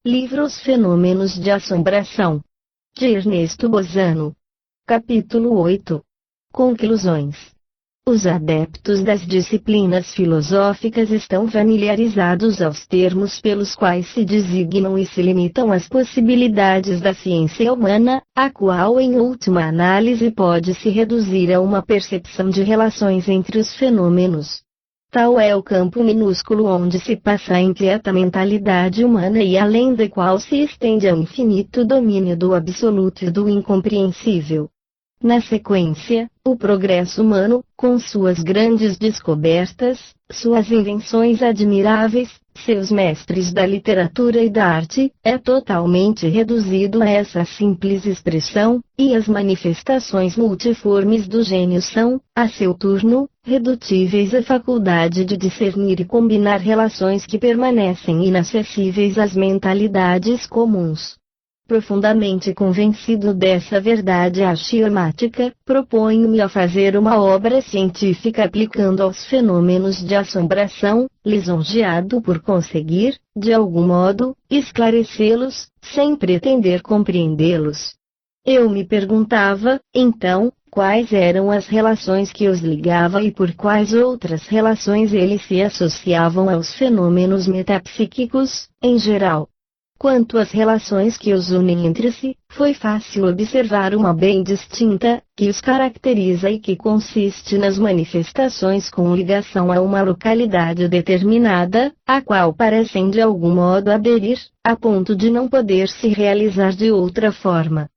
Livro Os Fenômenos de Assombração, de Ernesto Bozano. Capítulo 8. Conclusões. Os adeptos das disciplinas filosóficas estão familiarizados aos termos pelos quais se designam e se limitam as possibilidades da ciência humana, a qual em última análise pode se reduzir a uma percepção de relações entre os fenômenos. Tal é o campo minúsculo onde se passa a inquieta mentalidade humana e além da qual se estende ao infinito domínio do absoluto e do incompreensível. Na sequência, o progresso humano, com suas grandes descobertas, suas invenções admiráveis, seus mestres da literatura e da arte, é totalmente reduzido a essa simples expressão, e as manifestações multiformes do gênio são, a seu turno, redutíveis à faculdade de discernir e combinar relações que permanecem inacessíveis às mentalidades comuns. Profundamente convencido dessa verdade axiomática, proponho-me a fazer uma obra científica aplicando aos fenômenos de assombração, lisonjeado por conseguir, de algum modo, esclarecê-los, sem pretender compreendê-los. Eu me perguntava, então, quais eram as relações que os ligava e por quais outras relações eles se associavam aos fenômenos metapsíquicos, em geral. Quanto às relações que os unem entre si, foi fácil observar uma bem distinta, que os caracteriza e que consiste nas manifestações com ligação a uma localidade determinada, a qual parecem de algum modo aderir, a ponto de não poder se realizar de outra forma.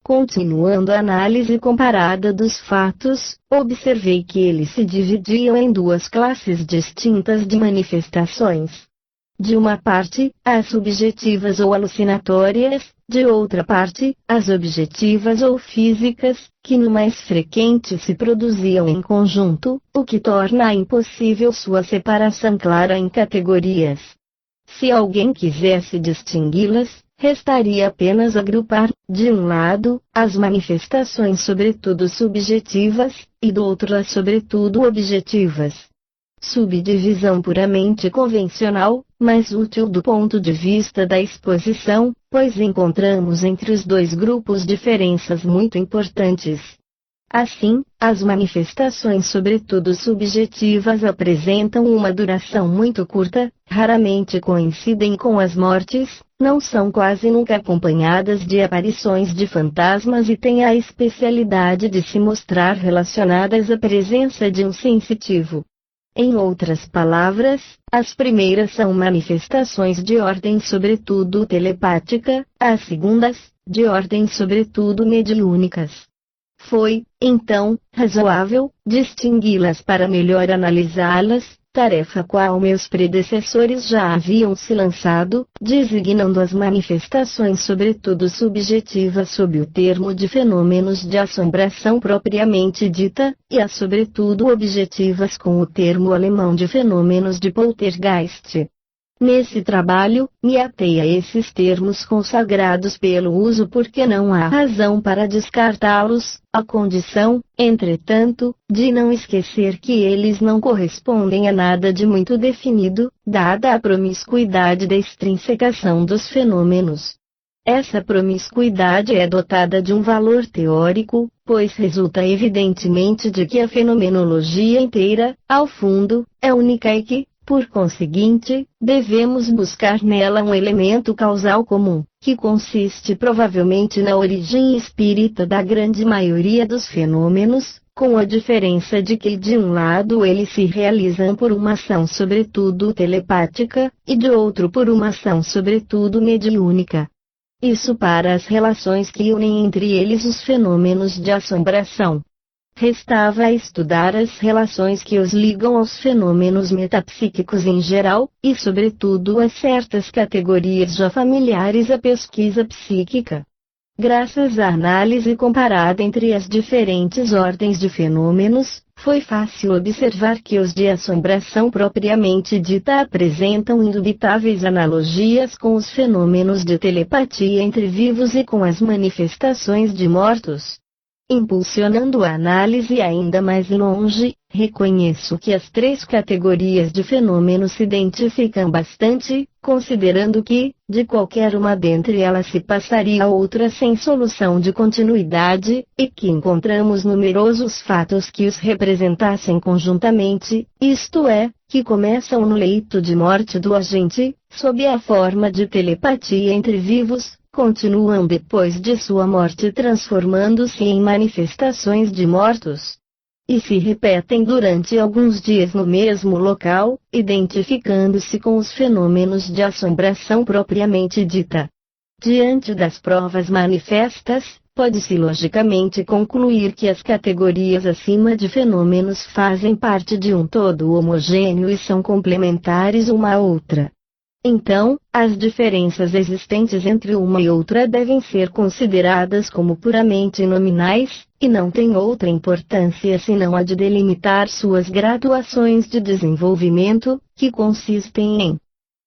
Continuando a análise comparada dos fatos, observei que eles se dividiam em duas classes distintas de manifestações. De uma parte, as subjetivas ou alucinatórias, de outra parte, as objetivas ou físicas, que no mais frequente se produziam em conjunto, o que torna impossível sua separação clara em categorias. Se alguém quisesse distingui-las, restaria apenas agrupar, de um lado, as manifestações sobretudo subjetivas, e do outro as sobretudo objetivas. Subdivisão puramente convencional, mas útil do ponto de vista da exposição, pois encontramos entre os dois grupos diferenças muito importantes. Assim, as manifestações sobretudo subjetivas apresentam uma duração muito curta, raramente coincidem com as mortes, não são quase nunca acompanhadas de aparições de fantasmas e têm a especialidade de se mostrar relacionadas à presença de um sensitivo. Em outras palavras, as primeiras são manifestações de ordem sobretudo telepática, as segundas, de ordem sobretudo mediúnicas. Foi, então, razoável distingui-las para melhor analisá-las, tarefa qual meus predecessores já haviam se lançado, designando as manifestações sobretudo subjetivas sob o termo de fenômenos de assombração propriamente dita, e as sobretudo objetivas com o termo alemão de fenômenos de poltergeist. Nesse trabalho, me atei a esses termos consagrados pelo uso porque não há razão para descartá-los, à condição, entretanto, de não esquecer que eles não correspondem a nada de muito definido, dada a promiscuidade da extrinsecação dos fenômenos. Essa promiscuidade é dotada de um valor teórico, pois resulta evidentemente de que a fenomenologia inteira, ao fundo, é única e que, por conseguinte, devemos buscar nela um elemento causal comum, que consiste provavelmente na origem espírita da grande maioria dos fenômenos, com a diferença de que de um lado eles se realizam por uma ação sobretudo telepática, e de outro por uma ação sobretudo mediúnica. Isso para as relações que unem entre eles os fenômenos de assombração. Restava estudar as relações que os ligam aos fenômenos metapsíquicos em geral, e sobretudo a certas categorias já familiares à pesquisa psíquica. Graças à análise comparada entre as diferentes ordens de fenômenos, foi fácil observar que os de assombração propriamente dita apresentam indubitáveis analogias com os fenômenos de telepatia entre vivos e com as manifestações de mortos. Impulsionando a análise ainda mais longe, reconheço que as três categorias de fenômenos se identificam bastante, considerando que, de qualquer uma dentre elas se passaria a outra sem solução de continuidade, e que encontramos numerosos fatos que os representassem conjuntamente, isto é, que começam no leito de morte do agente, sob a forma de telepatia entre vivos, continuam depois de sua morte transformando-se em manifestações de mortos. E se repetem durante alguns dias no mesmo local, identificando-se com os fenômenos de assombração propriamente dita. Diante das provas manifestas, pode-se logicamente concluir que as categorias acima de fenômenos fazem parte de um todo homogêneo e são complementares uma à outra. Então, as diferenças existentes entre uma e outra devem ser consideradas como puramente nominais, e não têm outra importância senão a de delimitar suas graduações de desenvolvimento, que consistem em: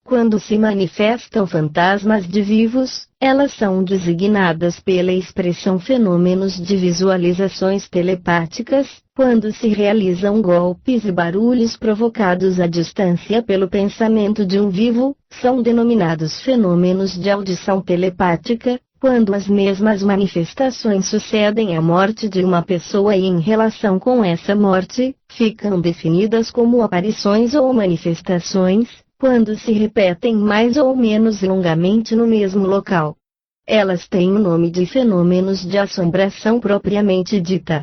quando se manifestam fantasmas de vivos, elas são designadas pela expressão fenômenos de visualizações telepáticas. Quando se realizam golpes e barulhos provocados à distância pelo pensamento de um vivo, são denominados fenômenos de audição telepática. Quando as mesmas manifestações sucedem à morte de uma pessoa e em relação com essa morte, ficam definidas como aparições ou manifestações. Quando se repetem mais ou menos longamente no mesmo local, elas têm o nome de fenômenos de assombração propriamente dita.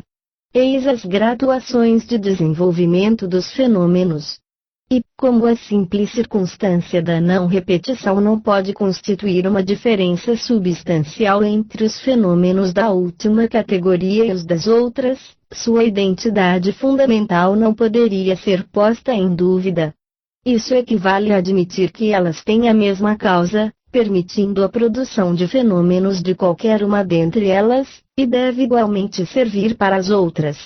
Eis as graduações de desenvolvimento dos fenômenos. E, como a simples circunstância da não repetição não pode constituir uma diferença substancial entre os fenômenos da última categoria e os das outras, sua identidade fundamental não poderia ser posta em dúvida. Isso equivale a admitir que elas têm a mesma causa, permitindo a produção de fenômenos de qualquer uma dentre elas, e deve igualmente servir para as outras.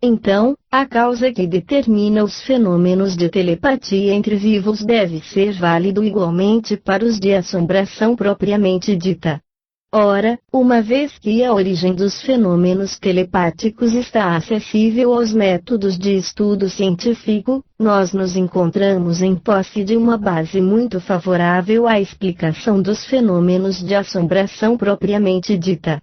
Então, a causa que determina os fenômenos de telepatia entre vivos deve ser válido igualmente para os de assombração propriamente dita. Ora, uma vez que a origem dos fenômenos telepáticos está acessível aos métodos de estudo científico, nós nos encontramos em posse de uma base muito favorável à explicação dos fenômenos de assombração propriamente dita.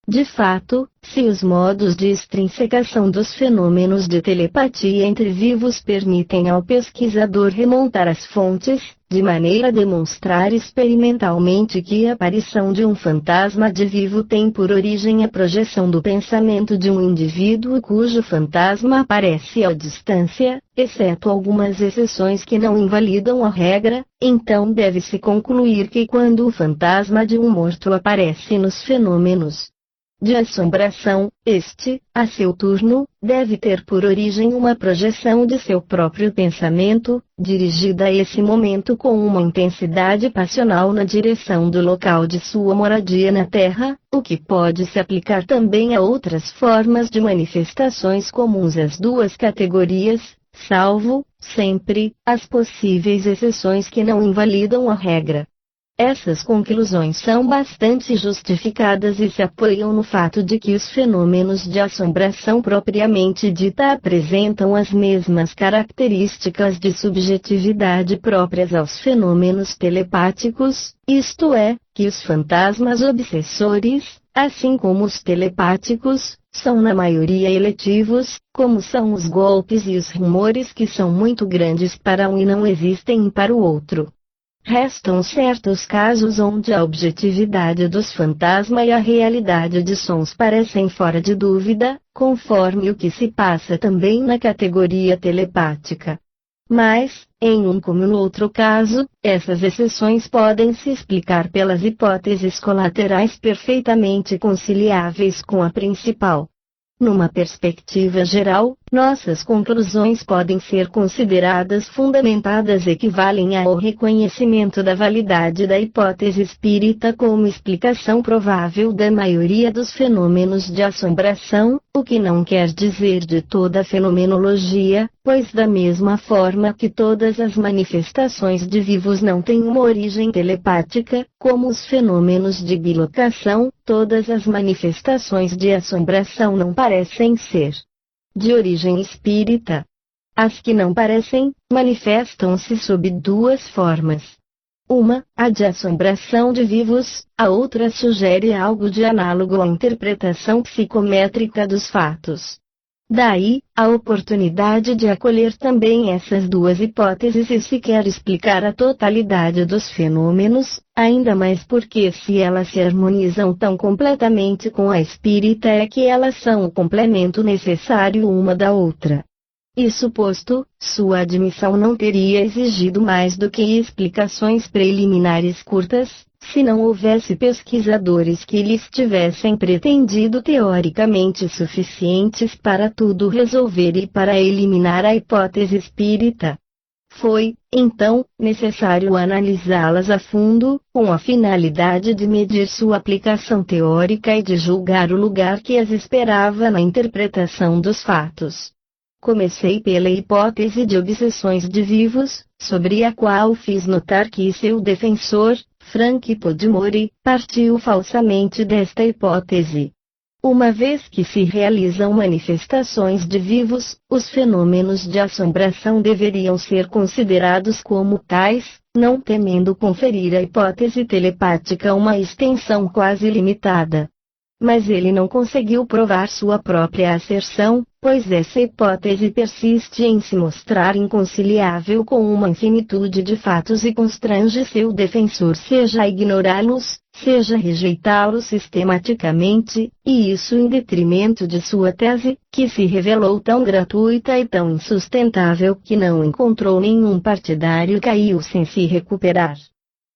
De fato, se os modos de extrinsecação dos fenômenos de telepatia entre vivos permitem ao pesquisador remontar às fontes, de maneira a demonstrar experimentalmente que a aparição de um fantasma de vivo tem por origem a projeção do pensamento de um indivíduo cujo fantasma aparece à distância, exceto algumas exceções que não invalidam a regra, então deve-se concluir que quando o fantasma de um morto aparece nos fenômenos de assombração, este, a seu turno, deve ter por origem uma projeção de seu próprio pensamento, dirigida a esse momento com uma intensidade passional na direção do local de sua moradia na Terra, o que pode se aplicar também a outras formas de manifestações comuns às duas categorias, salvo, sempre, as possíveis exceções que não invalidam a regra. Essas conclusões são bastante justificadas e se apoiam no fato de que os fenômenos de assombração propriamente dita apresentam as mesmas características de subjetividade próprias aos fenômenos telepáticos, isto é, que os fantasmas obsessores, assim como os telepáticos, são na maioria eletivos, como são os golpes e os rumores que são muito grandes para um e não existem para o outro. Restam certos casos onde a objetividade dos fantasmas e a realidade de sons parecem fora de dúvida, conforme o que se passa também na categoria telepática. Mas, em um como no outro caso, essas exceções podem se explicar pelas hipóteses colaterais perfeitamente conciliáveis com a principal. Numa perspectiva geral, Nossas conclusões podem ser consideradas fundamentadas, equivalem ao reconhecimento da validade da hipótese espírita como explicação provável da maioria dos fenômenos de assombração, o que não quer dizer de toda a fenomenologia, pois da mesma forma que todas as manifestações de vivos não têm uma origem telepática, como os fenômenos de bilocação, todas as manifestações de assombração não parecem ser de origem espírita. As que não parecem, manifestam-se sob duas formas. Uma, a de assombração de vivos, a outra sugere algo de análogo à interpretação psicométrica dos fatos. Daí, a oportunidade de acolher também essas duas hipóteses e se quer explicar a totalidade dos fenômenos, ainda mais porque se elas se harmonizam tão completamente com a espírita é que elas são o complemento necessário uma da outra. Isso posto, sua admissão não teria exigido mais do que explicações preliminares curtas, se não houvesse pesquisadores que lhes tivessem pretendido teoricamente suficientes para tudo resolver e para eliminar a hipótese espírita. Foi, então, necessário analisá-las a fundo, com a finalidade de medir sua aplicação teórica e de julgar o lugar que as esperava na interpretação dos fatos. Comecei pela hipótese de obsessões de vivos, sobre a qual fiz notar que seu defensor, Frank Podmore, partiu falsamente desta hipótese. Uma vez que se realizam manifestações de vivos, os fenômenos de assombração deveriam ser considerados como tais, não temendo conferir à hipótese telepática uma extensão quase ilimitada. Mas ele não conseguiu provar sua própria asserção, pois essa hipótese persiste em se mostrar inconciliável com uma infinitude de fatos e constrange seu defensor seja a ignorá-los, seja rejeitá-los sistematicamente, e isso em detrimento de sua tese, que se revelou tão gratuita e tão insustentável que não encontrou nenhum partidário e caiu sem se recuperar.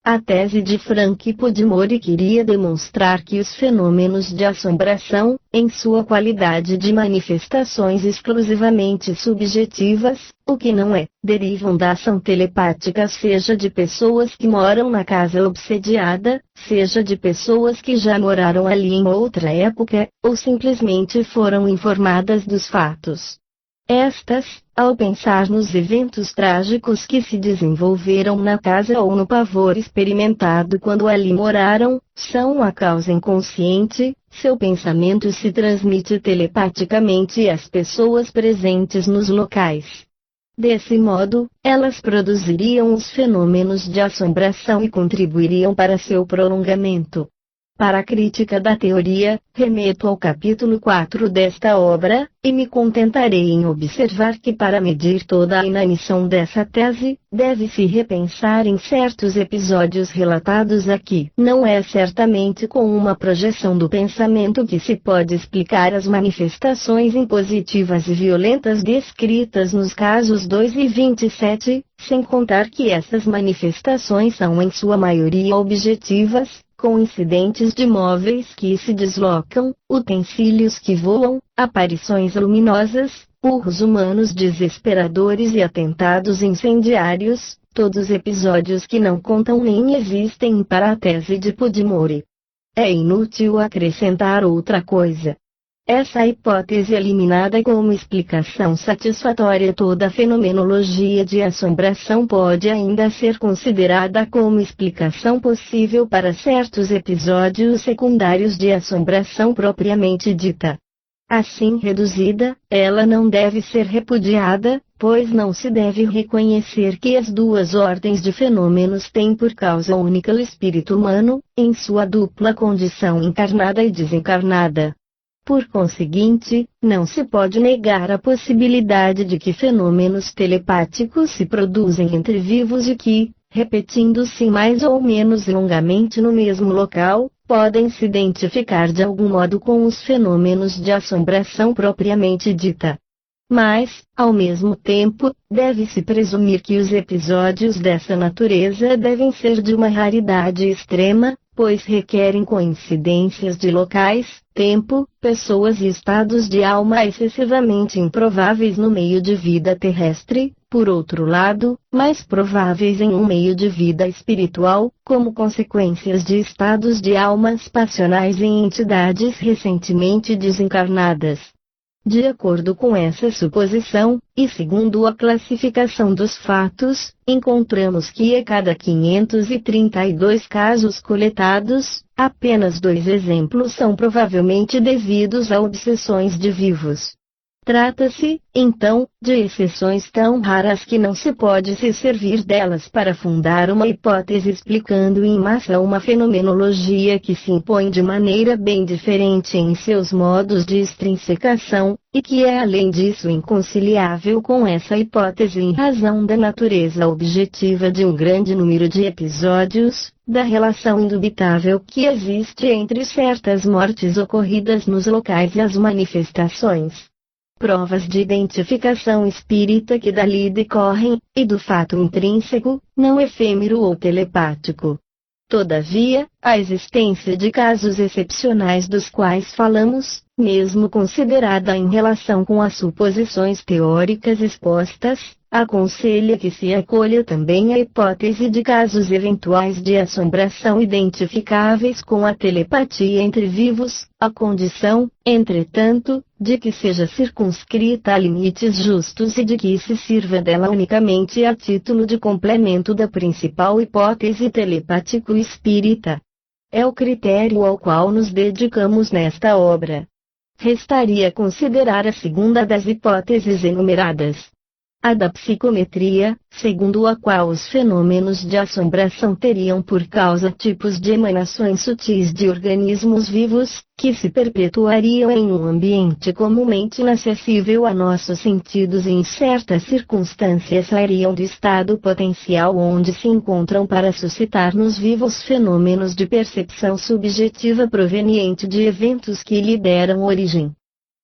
A tese de Frank Podmore queria demonstrar que os fenômenos de assombração, em sua qualidade de manifestações exclusivamente subjetivas, o que não é, derivam da ação telepática seja de pessoas que moram na casa obsediada, seja de pessoas que já moraram ali em outra época, ou simplesmente foram informadas dos fatos. Estas, ao pensar nos eventos trágicos que se desenvolveram na casa ou no pavor experimentado quando ali moraram, são a causa inconsciente, seu pensamento se transmite telepaticamente às pessoas presentes nos locais. Desse modo, elas produziriam os fenômenos de assombração e contribuiriam para seu prolongamento. Para a crítica da teoria, remeto ao capítulo 4 desta obra, e me contentarei em observar que para medir toda a inanição dessa tese, deve-se repensar em certos episódios relatados aqui. Não é certamente com uma projeção do pensamento que se pode explicar as manifestações impositivas e violentas descritas nos casos 2 e 27, sem contar que essas manifestações são em sua maioria objetivas, com incidentes de móveis que se deslocam, utensílios que voam, aparições luminosas, urros humanos desesperadores e atentados incendiários, todos episódios que não contam nem existem para a tese de Podmore. É inútil acrescentar outra coisa. Essa hipótese eliminada como explicação satisfatória toda a fenomenologia de assombração pode ainda ser considerada como explicação possível para certos episódios secundários de assombração propriamente dita. Assim reduzida, ela não deve ser repudiada, pois não se deve reconhecer que as duas ordens de fenômenos têm por causa única o espírito humano, em sua dupla condição encarnada e desencarnada. Por conseguinte, não se pode negar a possibilidade de que fenômenos telepáticos se produzem entre vivos e que, repetindo-se mais ou menos longamente no mesmo local, podem se identificar de algum modo com os fenômenos de assombração propriamente dita. Mas, ao mesmo tempo, deve-se presumir que os episódios dessa natureza devem ser de uma raridade extrema, pois requerem coincidências de locais, tempo, pessoas e estados de alma excessivamente improváveis no meio de vida terrestre, por outro lado, mais prováveis em um meio de vida espiritual, como consequências de estados de almas passionais em entidades recentemente desencarnadas. De acordo com essa suposição, e segundo a classificação dos fatos, encontramos que a cada 532 casos coletados, apenas 2 exemplos são provavelmente devidos a obsessões de vivos. Trata-se, então, de exceções tão raras que não se pode se servir delas para fundar uma hipótese explicando em massa uma fenomenologia que se impõe de maneira bem diferente em seus modos de extrinsecação, e que é além disso inconciliável com essa hipótese em razão da natureza objetiva de um grande número de episódios, da relação indubitável que existe entre certas mortes ocorridas nos locais e as manifestações. Provas de identificação espírita que dali decorrem, e do fato intrínseco, não efêmero ou telepático. Todavia, a existência de casos excepcionais dos quais falamos, mesmo considerada em relação com as suposições teóricas expostas, aconselha que se acolha também a hipótese de casos eventuais de assombração identificáveis com a telepatia entre vivos, a condição, entretanto, de que seja circunscrita a limites justos e de que se sirva dela unicamente a título de complemento da principal hipótese telepático-espírita. É o critério ao qual nos dedicamos nesta obra. Restaria considerar a segunda das hipóteses enumeradas. A da psicometria, segundo a qual os fenômenos de assombração teriam por causa tipos de emanações sutis de organismos vivos, que se perpetuariam em um ambiente comumente inacessível a nossos sentidos e em certas circunstâncias sairiam do estado potencial onde se encontram para suscitar nos vivos fenômenos de percepção subjetiva proveniente de eventos que lhe deram origem.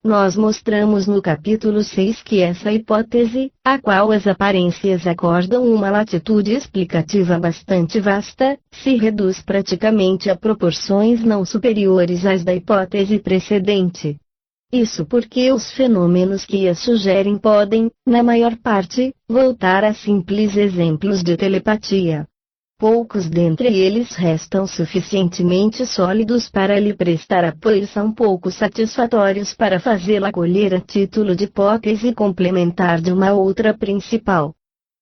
Nós mostramos no capítulo 6 que essa hipótese, a qual as aparências acordam uma latitude explicativa bastante vasta, se reduz praticamente a proporções não superiores às da hipótese precedente. Isso porque os fenômenos que a sugerem podem, na maior parte, voltar a simples exemplos de telepatia. Poucos dentre eles restam suficientemente sólidos para lhe prestar apoio e são pouco satisfatórios para fazê-la acolher a título de hipótese complementar de uma outra principal.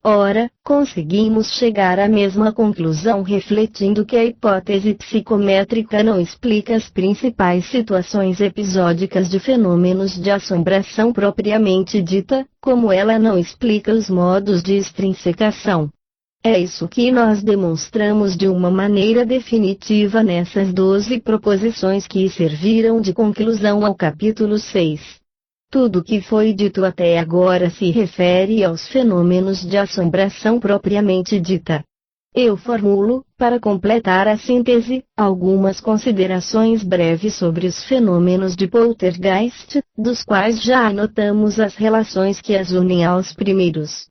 Ora, conseguimos chegar à mesma conclusão refletindo que a hipótese psicométrica não explica as principais situações episódicas de fenômenos de assombração propriamente dita, como ela não explica os modos de extrinsecação. É isso que nós demonstramos de uma maneira definitiva nessas 12 proposições que serviram de conclusão ao capítulo 6. Tudo o que foi dito até agora se refere aos fenômenos de assombração propriamente dita. Eu formulo, para completar a síntese, algumas considerações breves sobre os fenômenos de poltergeist, dos quais já anotamos as relações que as unem aos primeiros.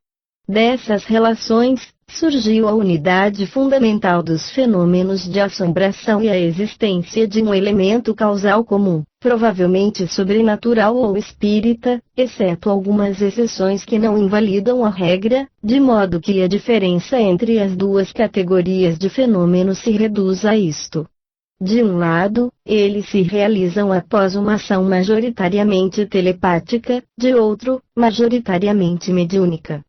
Dessas relações, surgiu a unidade fundamental dos fenômenos de assombração e a existência de um elemento causal comum, provavelmente sobrenatural ou espírita, exceto algumas exceções que não invalidam a regra, de modo que a diferença entre as duas categorias de fenômenos se reduz a isto. De um lado, eles se realizam após uma ação majoritariamente telepática, de outro, majoritariamente mediúnica.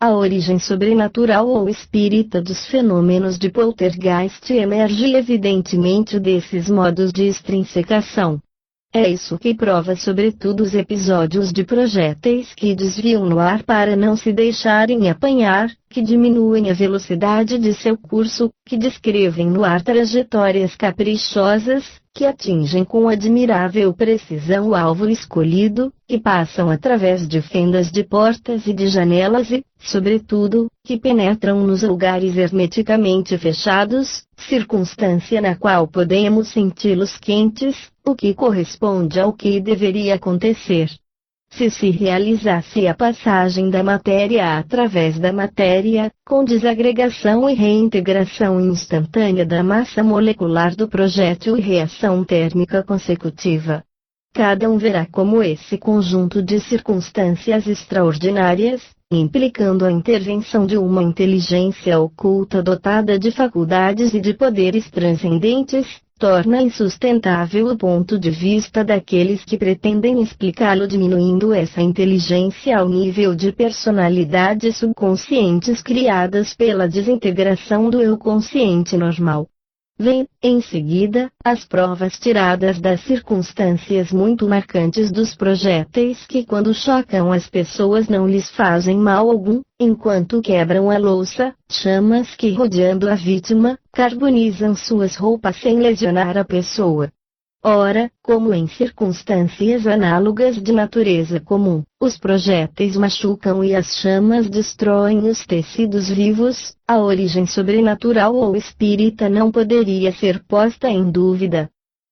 A origem sobrenatural ou espírita dos fenômenos de poltergeist emerge evidentemente desses modos de extrinsecação. É isso que prova sobretudo os episódios de projéteis que desviam no ar para não se deixarem apanhar, que diminuem a velocidade de seu curso, que descrevem no ar trajetórias caprichosas, que atingem com admirável precisão o alvo escolhido, que passam através de fendas de portas e de janelas e, sobretudo, que penetram nos lugares hermeticamente fechados, circunstância na qual podemos senti-los quentes, o que corresponde ao que deveria acontecer. se realizasse a passagem da matéria através da matéria, com desagregação e reintegração instantânea da massa molecular do projétil e reação térmica consecutiva. Cada um verá como esse conjunto de circunstâncias extraordinárias, implicando a intervenção de uma inteligência oculta dotada de faculdades e de poderes transcendentes, torna insustentável o ponto de vista daqueles que pretendem explicá-lo, diminuindo essa inteligência ao nível de personalidades subconscientes criadas pela desintegração do eu consciente normal. Vem, em seguida, as provas tiradas das circunstâncias muito marcantes dos projéteis que, quando chocam as pessoas, não lhes fazem mal algum, enquanto quebram a louça, chamas que, rodeando a vítima, carbonizam suas roupas sem lesionar a pessoa. Ora, como em circunstâncias análogas de natureza comum, os projéteis machucam e as chamas destroem os tecidos vivos, a origem sobrenatural ou espírita não poderia ser posta em dúvida.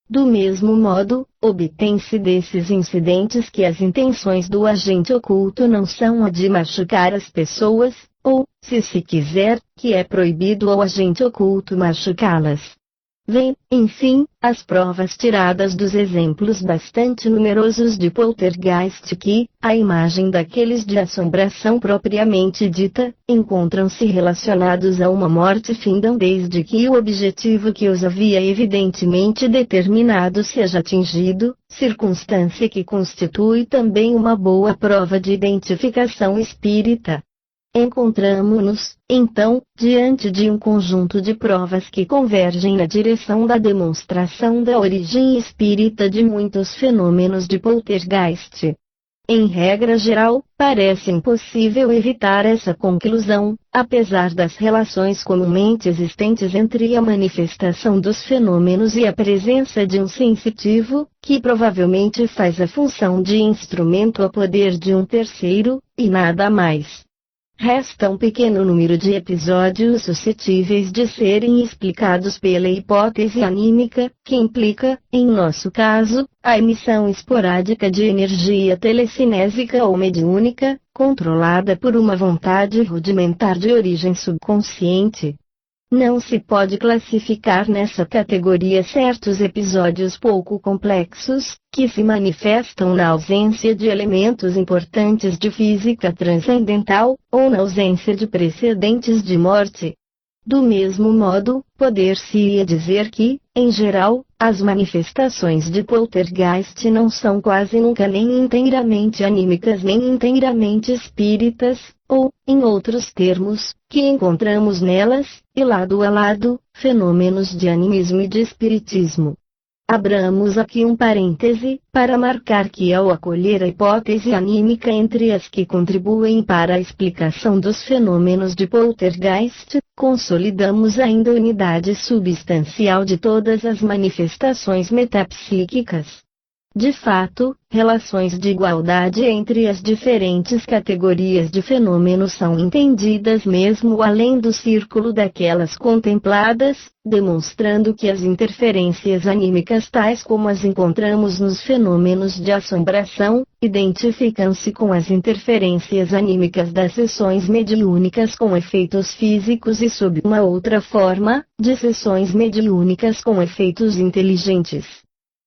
Do mesmo modo, obtém-se desses incidentes que as intenções do agente oculto não são a de machucar as pessoas, ou, se quiser, que é proibido ao agente oculto machucá-las. Vem, enfim, as provas tiradas dos exemplos bastante numerosos de poltergeist que, à imagem daqueles de assombração propriamente dita, encontram-se relacionados a uma morte findam desde que o objetivo que os havia evidentemente determinado seja atingido, circunstância que constitui também uma boa prova de identificação espírita. Encontramo-nos, então, diante de um conjunto de provas que convergem na direção da demonstração da origem espírita de muitos fenômenos de poltergeist. Em regra geral, parece impossível evitar essa conclusão, apesar das relações comumente existentes entre a manifestação dos fenômenos e a presença de um sensitivo, que provavelmente faz a função de instrumento a poder de um terceiro, e nada mais. Resta um pequeno número de episódios suscetíveis de serem explicados pela hipótese anímica, que implica, em nosso caso, a emissão esporádica de energia telecinésica ou mediúnica, controlada por uma vontade rudimentar de origem subconsciente. Não se pode classificar nessa categoria certos episódios pouco complexos, que se manifestam na ausência de elementos importantes de física transcendental, ou na ausência de precedentes de morte. Do mesmo modo, poder-se-ia dizer que, em geral, as manifestações de poltergeist não são quase nunca nem inteiramente anímicas nem inteiramente espíritas, ou, em outros termos, que encontramos nelas, e lado a lado, fenômenos de animismo e de espiritismo. Abramos aqui um parêntese, para marcar que ao acolher a hipótese anímica entre as que contribuem para a explicação dos fenômenos de poltergeist, consolidamos ainda a unidade substancial de todas as manifestações metapsíquicas. De fato, relações de igualdade entre as diferentes categorias de fenômenos são entendidas mesmo além do círculo daquelas contempladas, demonstrando que as interferências anímicas tais como as encontramos nos fenômenos de assombração, identificam-se com as interferências anímicas das sessões mediúnicas com efeitos físicos e sob uma outra forma, de sessões mediúnicas com efeitos inteligentes.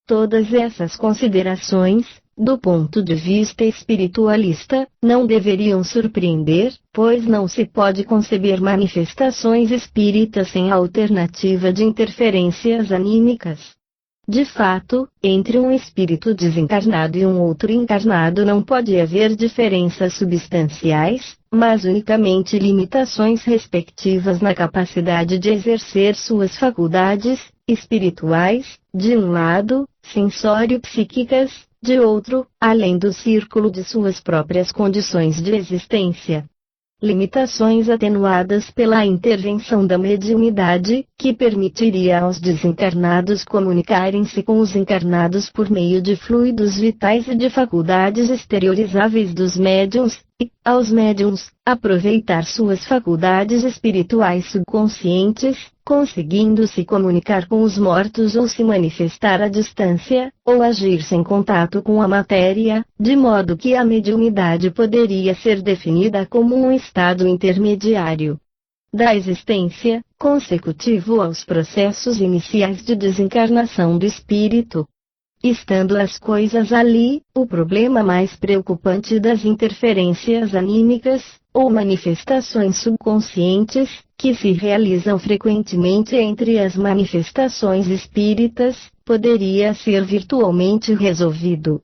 Todas essas considerações, do ponto de vista espiritualista, não deveriam surpreender, pois não se pode conceber manifestações espíritas sem a alternativa de interferências anímicas. De fato, entre um espírito desencarnado e um outro encarnado não pode haver diferenças substanciais, mas unicamente limitações respectivas na capacidade de exercer suas faculdades espirituais, de um lado, sensório-psíquicas, de outro, além do círculo de suas próprias condições de existência. Limitações atenuadas pela intervenção da mediunidade, que permitiria aos desencarnados comunicarem-se com os encarnados por meio de fluidos vitais e de faculdades exteriorizáveis dos médiuns, e, aos médiums, aproveitar suas faculdades espirituais subconscientes, conseguindo se comunicar com os mortos ou se manifestar à distância, ou agir sem contato com a matéria, de modo que a mediunidade poderia ser definida como um estado intermediário da existência, consecutivo aos processos iniciais de desencarnação do espírito. Estando as coisas ali, o problema mais preocupante das interferências anímicas, ou manifestações subconscientes, que se realizam frequentemente entre as manifestações espíritas, poderia ser virtualmente resolvido.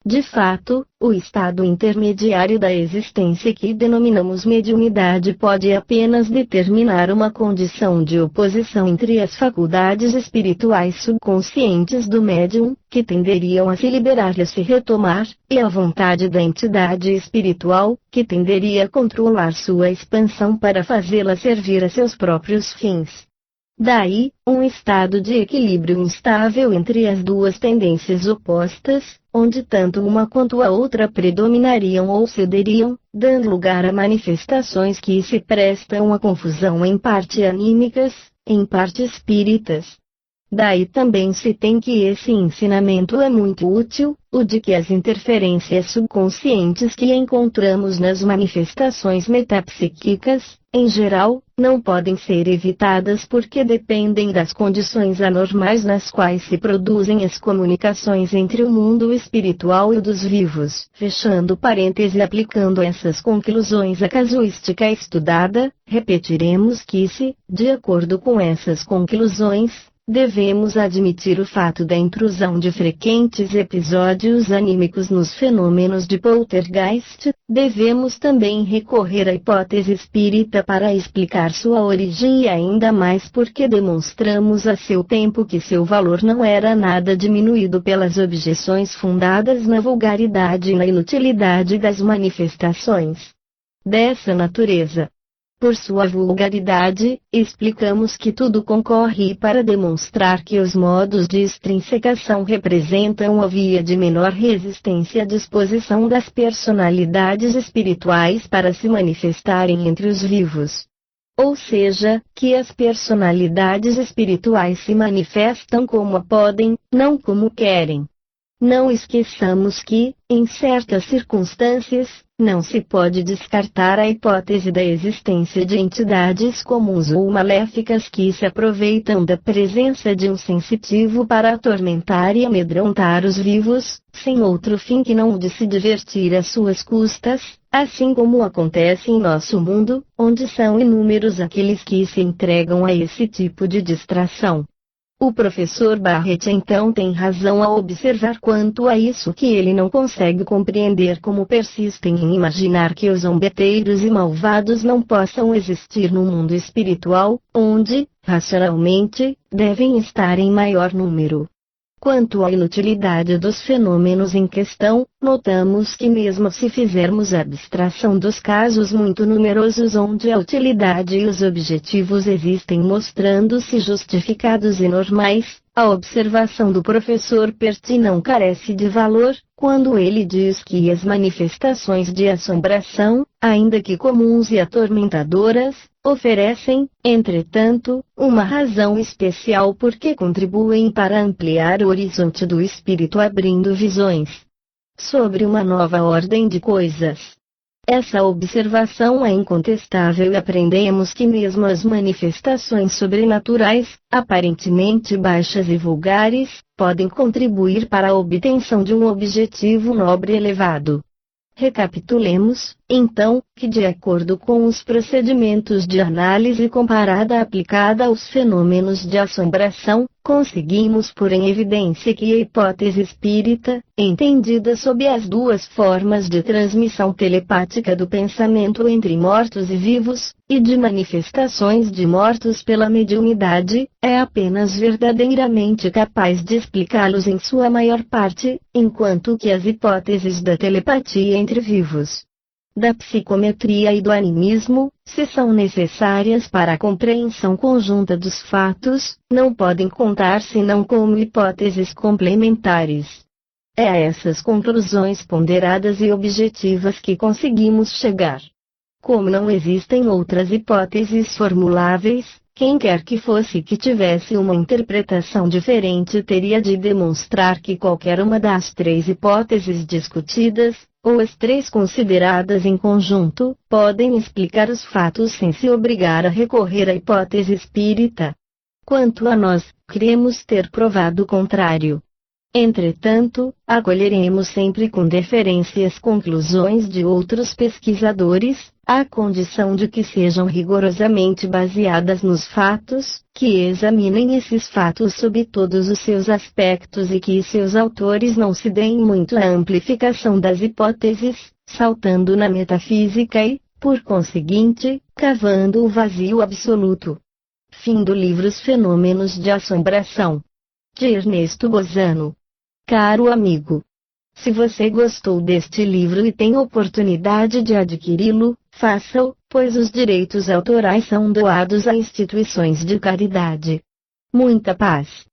De fato, o estado intermediário da existência que denominamos mediunidade pode apenas determinar uma condição de oposição entre as faculdades espirituais subconscientes do médium, que tenderiam a se liberar e a se retomar, e a vontade da entidade espiritual, que tenderia a controlar sua expansão para fazê-la servir a seus próprios fins. Daí, um estado de equilíbrio instável entre as duas tendências opostas, onde tanto uma quanto a outra predominariam ou cederiam, dando lugar a manifestações que se prestam à confusão em parte anímicas, em parte espíritas. Daí também se tem que esse ensinamento é muito útil, o de que as interferências subconscientes que encontramos nas manifestações metapsíquicas, em geral, não podem ser evitadas porque dependem das condições anormais nas quais se produzem as comunicações entre o mundo espiritual e o dos vivos. Fechando parêntese, aplicando essas conclusões à casuística estudada, repetiremos que se, de acordo com essas conclusões, devemos admitir o fato da intrusão de frequentes episódios anímicos nos fenômenos de poltergeist, devemos também recorrer à hipótese espírita para explicar sua origem e ainda mais porque demonstramos a seu tempo que seu valor não era nada diminuído pelas objeções fundadas na vulgaridade e na inutilidade das manifestações dessa natureza. Por sua vulgaridade, explicamos que tudo concorre para demonstrar que os modos de extrinsecação representam a via de menor resistência à disposição das personalidades espirituais para se manifestarem entre os vivos. Ou seja, que as personalidades espirituais se manifestam como podem, não como querem. Não esqueçamos que, em certas circunstâncias, não se pode descartar a hipótese da existência de entidades comuns ou maléficas que se aproveitam da presença de um sensitivo para atormentar e amedrontar os vivos, sem outro fim que não o de se divertir às suas custas, assim como acontece em nosso mundo, onde são inúmeros aqueles que se entregam a esse tipo de distração. O professor Barrett então tem razão ao observar quanto a isso que ele não consegue compreender como persistem em imaginar que os zombeteiros e malvados não possam existir no mundo espiritual, onde, racionalmente, devem estar em maior número. Quanto à inutilidade dos fenômenos em questão, notamos que mesmo se fizermos abstração dos casos muito numerosos onde a utilidade e os objetivos existem mostrando-se justificados e normais, a observação do professor Perty não carece de valor, quando ele diz que as manifestações de assombração, ainda que comuns e atormentadoras, oferecem, entretanto, uma razão especial porque contribuem para ampliar o horizonte do espírito abrindo visões sobre uma nova ordem de coisas. Essa observação é incontestável e aprendemos que mesmo as manifestações sobrenaturais, aparentemente baixas e vulgares, podem contribuir para a obtenção de um objetivo nobre e elevado. Recapitulemos, então, que de acordo com os procedimentos de análise comparada aplicada aos fenômenos de assombração, conseguimos pôr em evidência que a hipótese espírita, entendida sob as duas formas de transmissão telepática do pensamento entre mortos e vivos, e de manifestações de mortos pela mediunidade, é apenas verdadeiramente capaz de explicá-los em sua maior parte, enquanto que as hipóteses da telepatia entre vivos, da psicometria e do animismo, se são necessárias para a compreensão conjunta dos fatos, não podem contar senão como hipóteses complementares. É a essas conclusões ponderadas e objetivas que conseguimos chegar. Como não existem outras hipóteses formuláveis, quem quer que fosse que tivesse uma interpretação diferente teria de demonstrar que qualquer uma das três hipóteses discutidas, ou as três consideradas em conjunto, podem explicar os fatos sem se obrigar a recorrer à hipótese espírita. Quanto a nós, cremos ter provado o contrário. Entretanto, acolheremos sempre com deferência as conclusões de outros pesquisadores, à condição de que sejam rigorosamente baseadas nos fatos, que examinem esses fatos sob todos os seus aspectos e que seus autores não se deem muito à amplificação das hipóteses, saltando na metafísica e, por conseguinte, cavando o vazio absoluto. Fim do livro Os Fenômenos de Assombração, de Ernesto Bozano. Caro amigo, se você gostou deste livro e tem oportunidade de adquiri-lo, faça-o, pois os direitos autorais são doados a instituições de caridade. Muita paz.